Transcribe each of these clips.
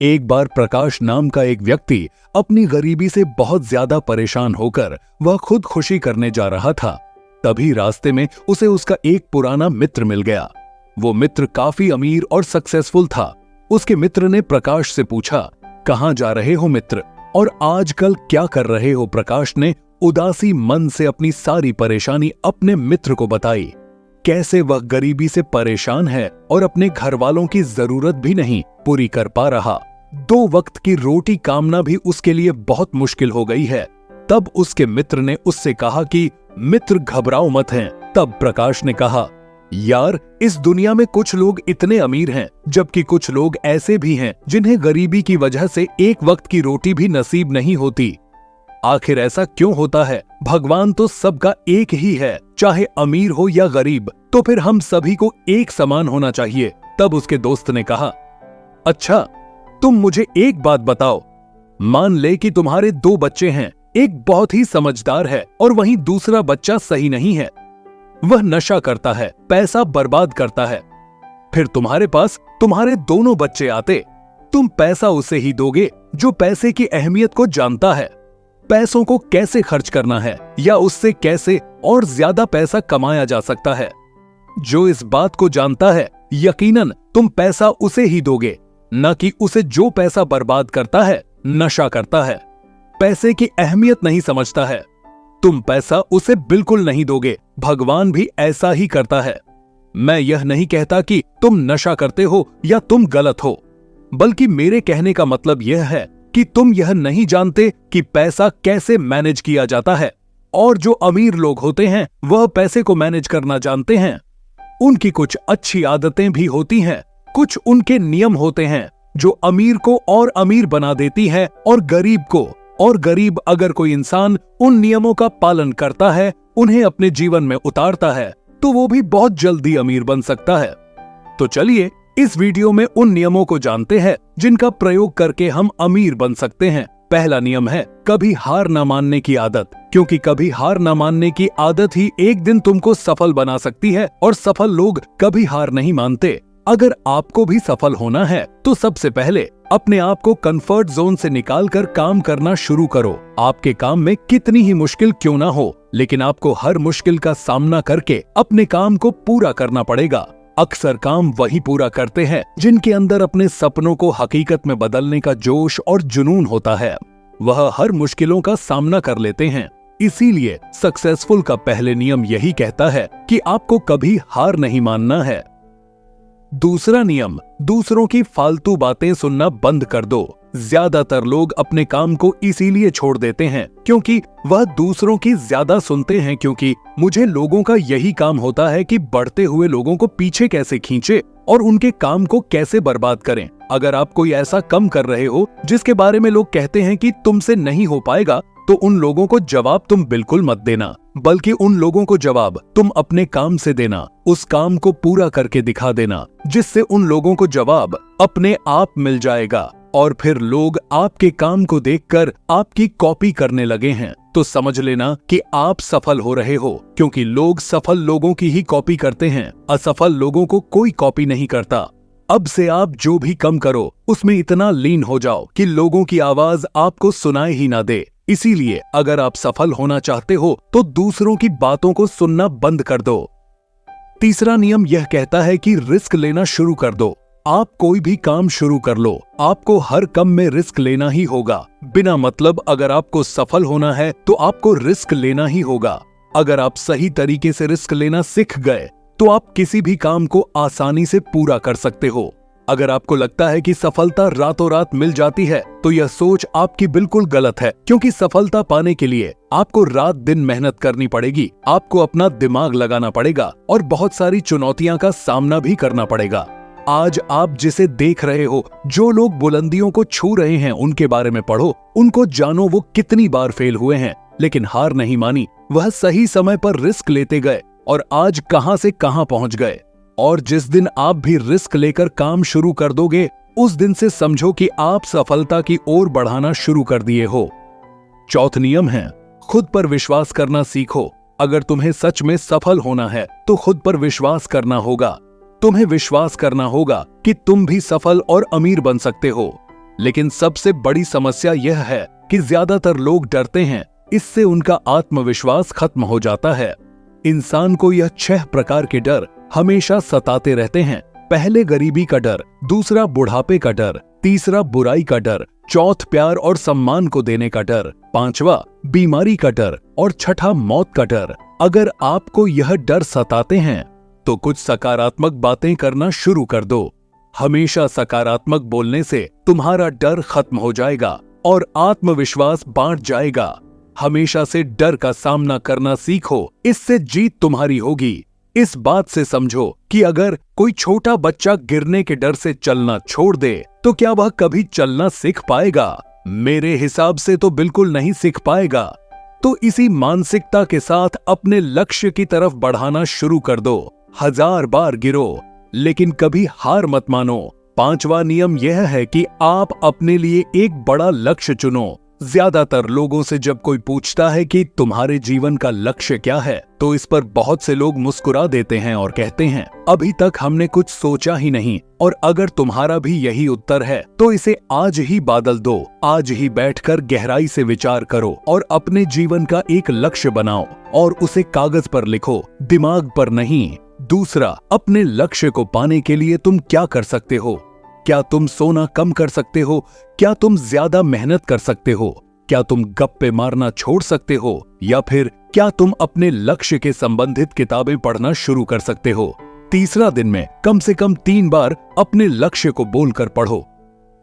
एक बार प्रकाश नाम का एक व्यक्ति अपनी गरीबी से बहुत ज्यादा परेशान होकर वह खुदकुशी करने जा रहा था। तभी रास्ते में उसे उसका एक पुराना मित्र मिल गया। वो मित्र काफी अमीर और सक्सेसफुल था। उसके मित्र ने प्रकाश से पूछा, कहाँ जा रहे हो मित्र, और आजकल क्या कर रहे हो? प्रकाश ने उदासी मन से अपनी सारी परेशानी अपने मित्र को बताई। कैसे वह गरीबी से परेशान है और अपने घर वालों की जरूरत भी नहीं पूरी कर पा रहा। 2 वक्त की रोटी कामना भी उसके लिए बहुत मुश्किल हो गई है। तब उसके मित्र ने उससे कहा कि मित्र घबराओ मत हैं। तब प्रकाश ने कहा, यार इस दुनिया में कुछ लोग इतने अमीर हैं जबकि कुछ लोग ऐसे भी हैं जिन्हें गरीबी की वजह से एक वक्त की रोटी भी नसीब नहीं होती। आखिर ऐसा क्यों होता है? भगवान तो सबका एक ही है, चाहे अमीर हो या गरीब, तो फिर हम सभी को एक समान होना चाहिए। तब उसके दोस्त ने कहा, अच्छा तुम मुझे एक बात बताओ, मान ले कि तुम्हारे 2 बच्चे हैं, एक बहुत ही समझदार है और वहीं दूसरा बच्चा सही नहीं है। वह नशा करता है, पैसा बर्बाद करता है। फिर तुम्हारे पास तुम्हारे दोनों बच्चे आते, तुम पैसा उसे ही दोगे जो पैसे की अहमियत को जानता है, पैसों को कैसे खर्च करना है या उससे कैसे और ज्यादा पैसा कमाया जा सकता है। जो इस बात को जानता है, यकीनन तुम पैसा उसे ही दोगे, न कि उसे जो पैसा बर्बाद करता है, नशा करता है, पैसे की अहमियत नहीं समझता है। तुम पैसा उसे बिल्कुल नहीं दोगे। भगवान भी ऐसा ही करता है। मैं यह नहीं कहता कि तुम नशा करते हो या तुम गलत हो, बल्कि मेरे कहने का मतलब यह है कि तुम यह नहीं जानते कि पैसा कैसे मैनेज किया जाता है। और जो अमीर लोग होते हैं वह पैसे को मैनेज करना जानते हैं। उनकी कुछ अच्छी आदतें भी होती हैं, कुछ उनके नियम होते हैं जो अमीर को और अमीर बना देती है और गरीब को। और गरीब अगर कोई इंसान उन नियमों का पालन करता है, उन्हें अपने जीवन में उतारता है, तो वो भी बहुत जल्दी अमीर बन सकता है। तो चलिए इस वीडियो में उन नियमों को जानते हैं जिनका प्रयोग करके हम अमीर बन सकते हैं। पहला नियम है कभी हार न मानने की आदत, क्योंकि कभी हार न मानने की आदत ही एक दिन तुमको सफल बना सकती है और सफल लोग कभी हार नहीं मानते। अगर आपको भी सफल होना है तो सबसे पहले अपने आप को कंफर्ट जोन से निकालकर काम करना शुरू करो। आपके काम में कितनी ही मुश्किल क्यों ना हो, लेकिन आपको हर मुश्किल का सामना करके अपने काम को पूरा करना पड़ेगा। अक्सर काम वही पूरा करते हैं जिनके अंदर अपने सपनों को हकीकत में बदलने का जोश और जुनून होता है। वह हर मुश्किलों का सामना कर लेते हैं। इसीलिए सक्सेसफुल का पहले नियम यही कहता है कि आपको कभी हार नहीं मानना है। दूसरा नियम, दूसरों की फालतू बातें सुनना बंद कर दो। ज्यादातर लोग अपने काम को इसीलिए छोड़ देते हैं क्योंकि वह दूसरों की ज्यादा सुनते हैं, क्योंकि मुझे लोगों का यही काम होता है कि बढ़ते हुए लोगों को पीछे कैसे खींचे और उनके काम को कैसे बर्बाद करें। अगर आप कोई ऐसा कम कर रहे हो जिसके बारे में लोग कहते हैं कि तुमसे नहीं हो पाएगा, तो उन लोगों को जवाब तुम बिल्कुल मत देना, बल्कि उन लोगों को जवाब तुम अपने काम से देना। उस काम को पूरा करके दिखा देना, जिससे उन लोगों को जवाब अपने आप मिल जाएगा। और फिर लोग आपके काम को देखकर आपकी कॉपी करने लगे हैं, तो समझ लेना कि आप सफल हो रहे हो, क्योंकि लोग सफल लोगों की ही कॉपी करते हैं। असफल लोगों को कोई कॉपी नहीं करता। अब से आप जो भी कम करो उसमें इतना लीन हो जाओ कि लोगों की आवाज आपको सुनाई ही ना दे। इसीलिए अगर आप सफल होना चाहते हो तो दूसरों की बातों को सुनना बंद कर दो। तीसरा नियम यह कहता है कि रिस्क लेना शुरू कर दो। आप कोई भी काम शुरू कर लो, आपको हर काम में रिस्क लेना ही होगा। बिना मतलब अगर आपको सफल होना है तो आपको रिस्क लेना ही होगा। अगर आप सही तरीके से रिस्क लेना सीख गए तो आप किसी भी काम को आसानी से पूरा कर सकते हो। अगर आपको लगता है कि सफलता रातों रात मिल जाती है तो यह सोच आपकी बिल्कुल गलत है, क्योंकि सफलता पाने के लिए आपको रात दिन मेहनत करनी पड़ेगी, आपको अपना दिमाग लगाना पड़ेगा और बहुत सारी चुनौतियां का सामना भी करना पड़ेगा। आज आप जिसे देख रहे हो, जो लोग बुलंदियों को छू रहे हैं, उनके बारे में पढ़ो, उनको जानो वो कितनी बार फेल हुए हैं लेकिन हार नहीं मानी। वह सही समय पर रिस्क लेते गए और आज कहां से कहां पहुंच गए। और जिस दिन आप भी रिस्क लेकर काम शुरू कर दोगे, उस दिन से समझो कि आप सफलता की ओर बढ़ाना शुरू कर दिए हो। चौथा नियम है खुद पर विश्वास करना सीखो। अगर तुम्हें सच में सफल होना है तो खुद पर विश्वास करना होगा। तुम्हें विश्वास करना होगा कि तुम भी सफल और अमीर बन सकते हो। लेकिन सबसे बड़ी समस्या यह है कि ज्यादातर लोग डरते हैं, इससे उनका आत्मविश्वास खत्म हो जाता है। इंसान को यह 6 प्रकार के डर हमेशा सताते रहते हैं। पहले गरीबी का डर, दूसरा बुढ़ापे का डर, तीसरा बुराई का डर, चौथ प्यार और सम्मान को देने का डर, पांचवा बीमारी का डर और छठा मौत का डर। अगर आपको यह डर सताते हैं तो कुछ सकारात्मक बातें करना शुरू कर दो। हमेशा सकारात्मक बोलने से तुम्हारा डर खत्म हो जाएगा और आत्मविश्वास बांट जाएगा। हमेशा से डर का सामना करना सीखो, इससे जीत तुम्हारी होगी। इस बात से समझो कि अगर कोई छोटा बच्चा गिरने के डर से चलना छोड़ दे तो क्या वह कभी चलना सीख पाएगा? मेरे हिसाब से तो बिल्कुल नहीं सीख पाएगा। तो इसी मानसिकता के साथ अपने लक्ष्य की तरफ बढ़ाना शुरू कर दो। 1000 बार गिरो लेकिन कभी हार मत मानो। 5वां नियम यह है कि आप अपने लिए एक बड़ा लक्ष्य चुनो। ज्यादातर लोगों से जब कोई पूछता है कि तुम्हारे जीवन का लक्ष्य क्या है, तो इस पर बहुत से लोग मुस्कुरा देते हैं और कहते हैं अभी तक हमने कुछ सोचा ही नहीं। और अगर तुम्हारा भी यही उत्तर है तो इसे आज ही बदल दो। आज ही बैठकर गहराई से विचार करो और अपने जीवन का एक लक्ष्य बनाओ और उसे कागज पर लिखो, दिमाग पर नहीं। दूसरा, अपने लक्ष्य को पाने के लिए तुम क्या कर सकते हो? क्या तुम सोना कम कर सकते हो? क्या तुम ज्यादा मेहनत कर सकते हो? क्या तुम गप्पे मारना छोड़ सकते हो? या फिर क्या तुम अपने लक्ष्य के संबंधित किताबें पढ़ना शुरू कर सकते हो? तीसरा, दिन में कम से कम 3 बार अपने लक्ष्य को बोलकर पढ़ो।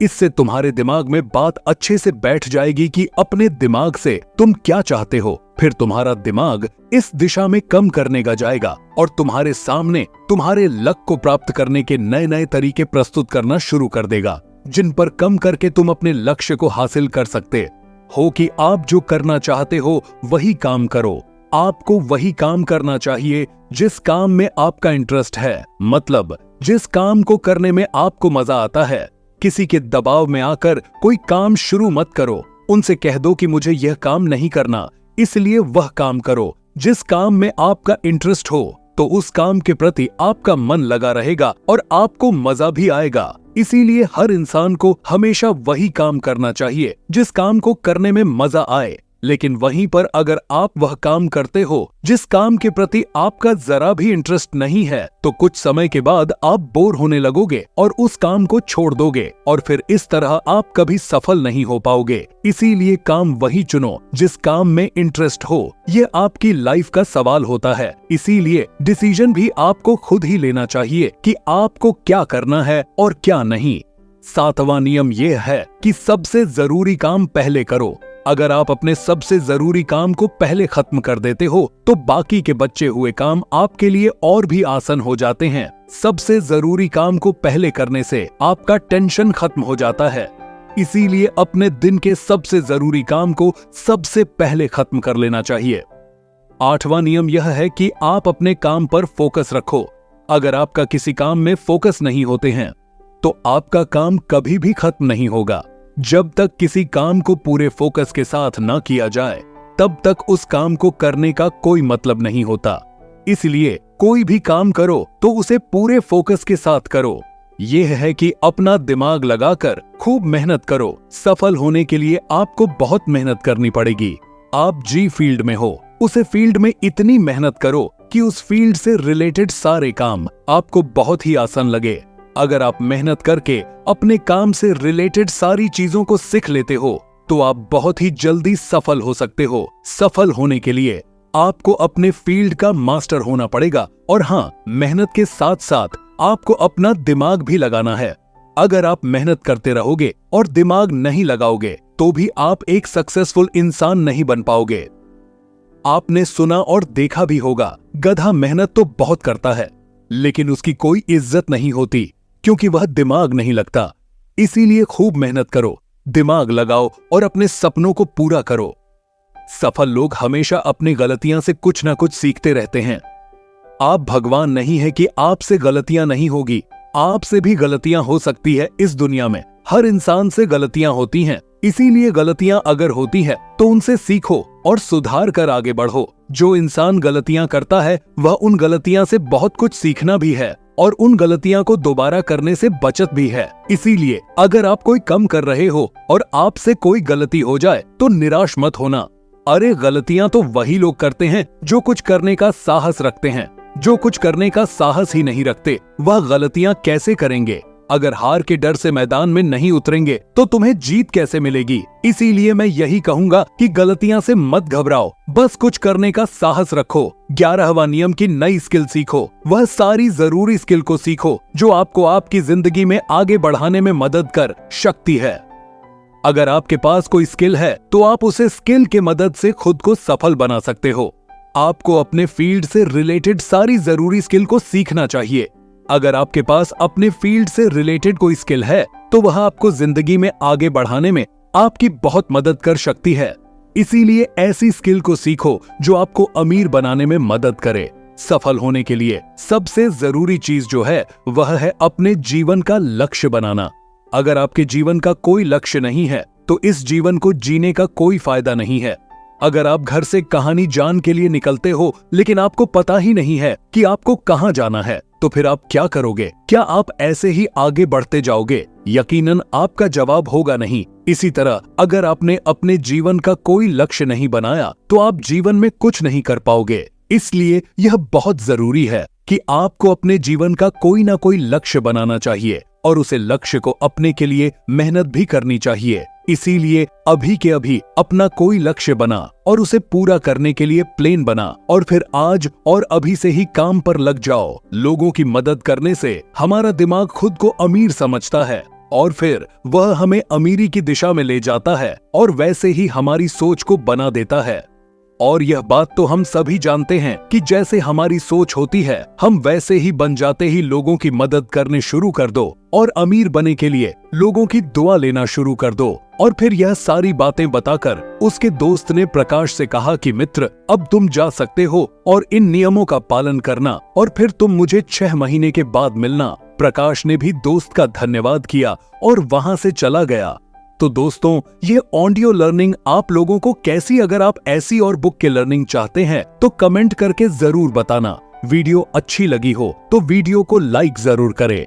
इससे तुम्हारे दिमाग में बात अच्छे से बैठ जाएगी कि अपने दिमाग से तुम क्या चाहते हो। फिर तुम्हारा दिमाग इस दिशा में कम करने का जाएगा और तुम्हारे सामने तुम्हारे लक्ष्य को प्राप्त करने के नए नए तरीके प्रस्तुत करना शुरू कर देगा, जिन पर कम करके तुम अपने लक्ष्य को हासिल कर सकते हो। कि आप जो करना चाहते हो वही काम करो। आपको वही काम करना चाहिए जिस काम में आपका इंटरेस्ट है, मतलब जिस काम को करने में आपको मजा आता है। किसी के दबाव में आकर कोई काम शुरू मत करो। उनसे कह दो कि मुझे यह काम नहीं करना, इसलिए वह काम करो जिस काम में आपका इंटरेस्ट हो। तो उस काम के प्रति आपका मन लगा रहेगा और आपको मजा भी आएगा। इसीलिए हर इंसान को हमेशा वही काम करना चाहिए जिस काम को करने में मजा आए। लेकिन वहीं पर अगर आप वह काम करते हो जिस काम के प्रति आपका जरा भी इंटरेस्ट नहीं है, तो कुछ समय के बाद आप बोर होने लगोगे और उस काम को छोड़ दोगे और फिर इस तरह आप कभी सफल नहीं हो पाओगे। इसीलिए काम वही चुनो जिस काम में इंटरेस्ट हो। ये आपकी लाइफ का सवाल होता है। इसीलिए डिसीजन भी आपको खुद ही लेना चाहिए कि आपको क्या करना है और क्या नहीं। 7वां नियम यह है कि सबसे जरूरी काम पहले करो। अगर आप अपने सबसे जरूरी काम को पहले खत्म कर देते हो तो बाकी के बचे हुए काम आपके लिए और भी आसान हो जाते हैं। सबसे जरूरी काम को पहले करने से आपका टेंशन खत्म हो जाता है। इसीलिए अपने दिन के सबसे जरूरी काम को सबसे पहले खत्म कर लेना चाहिए। 8वां नियम यह है कि आप अपने काम पर फोकस रखो। अगर आपका किसी काम में फोकस नहीं होते हैं तो आपका काम कभी भी खत्म नहीं होगा। जब तक किसी काम को पूरे फोकस के साथ न किया जाए तब तक उस काम को करने का कोई मतलब नहीं होता। इसलिए कोई भी काम करो तो उसे पूरे फोकस के साथ करो। यह है कि अपना दिमाग लगाकर खूब मेहनत करो। सफल होने के लिए आपको बहुत मेहनत करनी पड़ेगी। आप जी फील्ड में हो, उसे फील्ड में इतनी मेहनत करो कि उस फील्ड से रिलेटेड सारे काम आपको बहुत ही आसान लगे। अगर आप मेहनत करके अपने काम से रिलेटेड सारी चीजों को सीख लेते हो तो आप बहुत ही जल्दी सफल हो सकते हो। सफल होने के लिए आपको अपने फील्ड का मास्टर होना पड़ेगा और हाँ, मेहनत के साथ साथ आपको अपना दिमाग भी लगाना है। अगर आप मेहनत करते रहोगे और दिमाग नहीं लगाओगे तो भी आप एक सक्सेसफुल इंसान नहीं बन पाओगे। आपने सुना और देखा भी होगा, गधा मेहनत तो बहुत करता है लेकिन उसकी कोई इज्जत नहीं होती क्योंकि वह दिमाग नहीं लगता। इसीलिए खूब मेहनत करो, दिमाग लगाओ और अपने सपनों को पूरा करो। सफल लोग हमेशा अपनी गलतियां से कुछ ना कुछ सीखते रहते हैं। आप भगवान नहीं है कि आपसे गलतियां नहीं होगी। आपसे भी गलतियां हो सकती है। इस दुनिया में हर इंसान से गलतियां होती हैं। इसीलिए गलतियां अगर होती है तो उनसे सीखो और सुधार कर आगे बढ़ो। जो इंसान गलतियां करता है वह उन गलतियां से बहुत कुछ सीखना भी है। और उन गलतियां को दोबारा करने से बचत भी है। इसीलिए अगर आप कोई कम कर रहे हो और आपसे कोई गलती हो जाए तो निराश मत होना। अरे गलतियां तो वही लोग करते हैं जो कुछ करने का साहस रखते हैं। जो कुछ करने का साहस ही नहीं रखते वह गलतियां कैसे करेंगे? अगर हार के डर से मैदान में नहीं उतरेंगे तो तुम्हें जीत कैसे मिलेगी? इसीलिए मैं यही कहूंगा कि गलतियां से मत घबराओ, बस कुछ करने का साहस रखो। 11वां नियम की नई स्किल सीखो। वह सारी जरूरी स्किल को सीखो जो आपको आपकी जिंदगी में आगे बढ़ाने में मदद कर सकती है। अगर आपके पास कोई स्किल है तो आप उसे स्किल के मदद से खुद को सफल बना सकते हो। आपको अपने फील्ड से रिलेटेड सारी जरूरी स्किल को सीखना चाहिए। अगर आपके पास अपने फील्ड से रिलेटेड कोई स्किल है तो वह आपको जिंदगी में आगे बढ़ाने में आपकी बहुत मदद कर सकती है। इसीलिए ऐसी स्किल को सीखो जो आपको अमीर बनाने में मदद करे। सफल होने के लिए सबसे जरूरी चीज जो है वह है अपने जीवन का लक्ष्य बनाना। अगर आपके जीवन का कोई लक्ष्य नहीं है तो इस जीवन को जीने का कोई फायदा नहीं है। अगर आप घर से कहानी जान के लिए निकलते हो लेकिन आपको पता ही नहीं है कि आपको कहां जाना है तो फिर आप क्या करोगे? क्या आप ऐसे ही आगे बढ़ते जाओगे? यकीनन आपका जवाब होगा नहीं। इसी तरह अगर आपने अपने जीवन का कोई लक्ष्य नहीं बनाया तो आप जीवन में कुछ नहीं कर पाओगे। इसलिए यह बहुत जरूरी है कि आपको अपने जीवन का कोई ना कोई लक्ष्य बनाना चाहिए और उसे लक्ष्य को अपने के लिए मेहनत भी करनी चाहिए। इसीलिए अभी के अभी अपना कोई लक्ष्य बना और उसे पूरा करने के लिए प्लान बना और फिर आज और अभी से ही काम पर लग जाओ। लोगों की मदद करने से हमारा दिमाग खुद को अमीर समझता है और फिर वह हमें अमीरी की दिशा में ले जाता है और वैसे ही हमारी सोच को बना देता है। और यह बात तो हम सभी जानते हैं कि जैसे हमारी सोच होती है हम वैसे ही बन जाते ही लोगों की मदद करने शुरू कर दो और अमीर बने के लिए लोगों की दुआ लेना शुरू कर दो। और फिर यह सारी बातें बताकर उसके दोस्त ने प्रकाश से कहा कि मित्र अब तुम जा सकते हो और इन नियमों का पालन करना और फिर तुम मुझे 6 महीने के बाद मिलना। प्रकाश ने भी दोस्त का धन्यवाद किया और वहां से चला गया। तो दोस्तों ये ऑडियो लर्निंग आप लोगों को कैसी, अगर आप ऐसी और बुक के लर्निंग चाहते हैं तो कमेंट करके जरूर बताना। वीडियो अच्छी लगी हो तो वीडियो को लाइक जरूर करें।